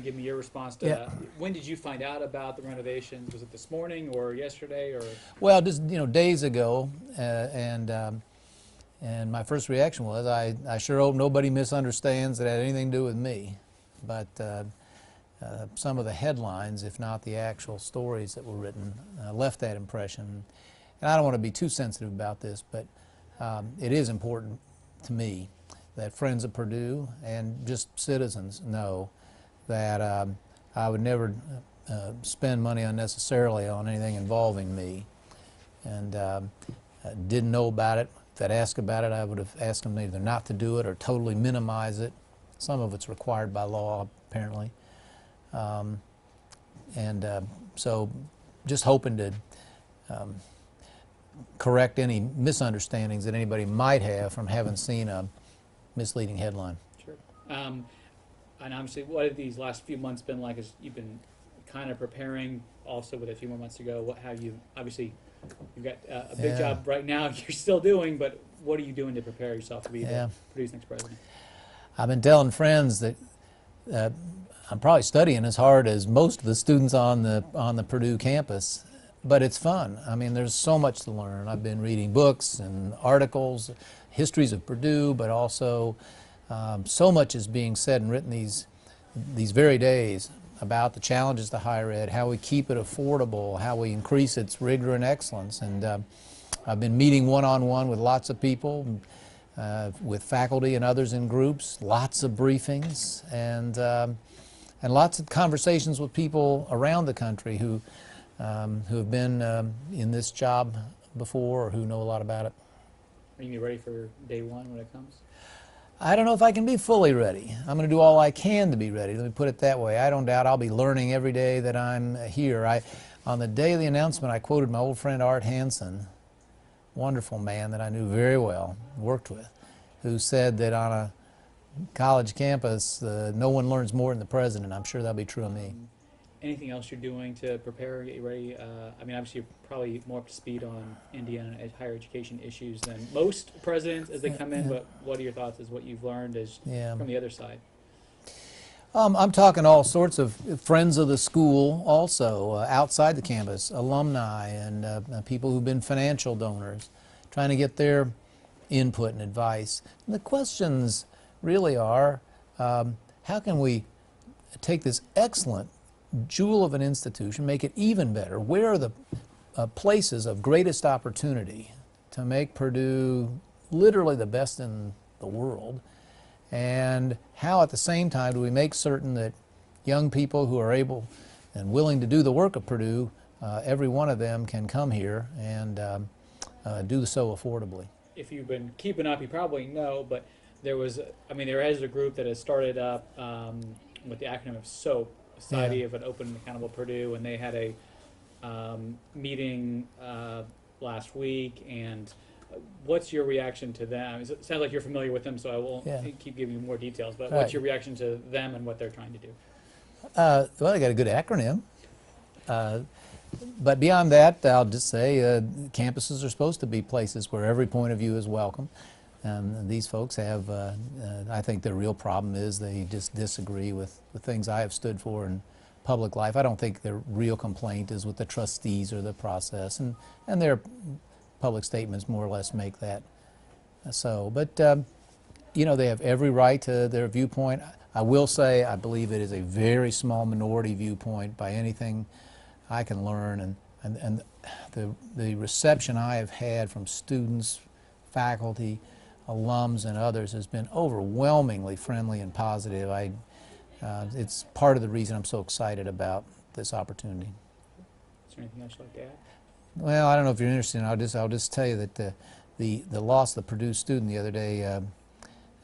of give me your response to Yeah. when did you find out about the renovations? Was it this morning or yesterday or? Well, just days ago, and my first reaction was, I sure hope nobody misunderstands that it had anything to do with me. But some of the headlines, if not the actual stories that were written, left that impression. And I don't want to be too sensitive about this, but it is important to me that friends of Purdue and just citizens know that I would never spend money unnecessarily on anything involving me. And didn't know about it. If they'd asked about it, I would have asked them either not to do it or totally minimize it. Some of it's required by law, apparently. So just hoping to correct any misunderstandings that anybody might have from having seen a misleading headline. Sure. And obviously, what have these last few months been like as you've been kind of preparing also with a few more months to go? What have you, obviously, you've got a big job right now you're still doing, but what are you doing to prepare yourself to be Purdue's next president? I've been telling friends that I'm probably studying as hard as most of the students on the Purdue campus, but it's fun. I mean, there's so much to learn. I've been reading books and articles, histories of Purdue, but also so much is being said and written these very days about the challenges to higher ed, how we keep it affordable, how we increase its rigor and excellence. And I've been meeting one-on-one with lots of people, with faculty and others in groups, lots of briefings, and lots of conversations with people around the country who have been in this job before or who know a lot about it. Are you ready for day one when it comes? I don't know if I can be fully ready. I'm going to do all I can to be ready. Let me put it that way. I don't doubt I'll be learning every day that I'm here. On the day of the announcement, I quoted my old friend Art Hansen, wonderful man that I knew very well, worked with, who said that on a college campus, no one learns more than the president. I'm sure that'll be true of me. Anything else you're doing to prepare, get you ready? I mean, obviously, you're probably more up to speed on Indiana higher education issues than most presidents as they come in, but what are your thoughts as what you've learned as from the other side? I'm talking all sorts of friends of the school also, outside the campus, alumni and people who've been financial donors, trying to get their input and advice. And the questions really are, how can we take this excellent jewel of an institution, make it even better? Where are the places of greatest opportunity to make Purdue literally the best in the world? And how at the same time do we make certain that young people who are able and willing to do the work of Purdue, every one of them can come here and do so affordably? If you've been keeping up, you probably know, but there is a group that has started up with the acronym of SOAP, Society of an Open and Accountable Purdue, and they had a meeting last week. And what's your reaction to them? It sounds like you're familiar with them, so I won't keep giving you more details. But what's your reaction to them and what they're trying to do? Well, they got a good acronym. But beyond that, I'll just say campuses are supposed to be places where every point of view is welcome. And these folks have, I think their real problem is they just disagree with the things I have stood for in public life. I don't think their real complaint is with the trustees or the process, and their public statements more or less make that so. But, they have every right to their viewpoint. I will say I believe it is a very small minority viewpoint by anything I can learn, and the reception I have had from students, faculty, alums, and others has been overwhelmingly friendly and positive. It's part of the reason I'm so excited about this opportunity. Is there anything else you'd like to add? Well, I don't know if you're interested. I'll just tell you that the loss of the Purdue student the other day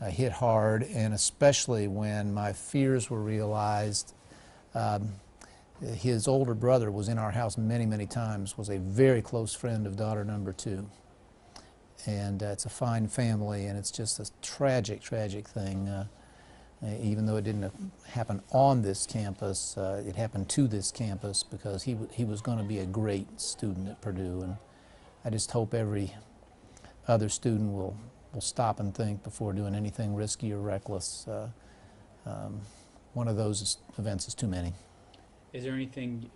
hit hard, and especially when my fears were realized. His older brother was in our house many, many times, was a very close friend of daughter number 2. And it's a fine family, and it's just a tragic, tragic thing. Even though it didn't happen on this campus, it happened to this campus because he was going to be a great student at Purdue. And I just hope every other student will stop and think before doing anything risky or reckless one of those events is too many. Is there anything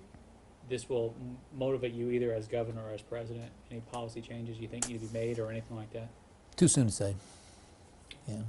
this will motivate you either as governor or as president? Any policy changes you think need to be made or anything like that? Too soon to say. Yeah.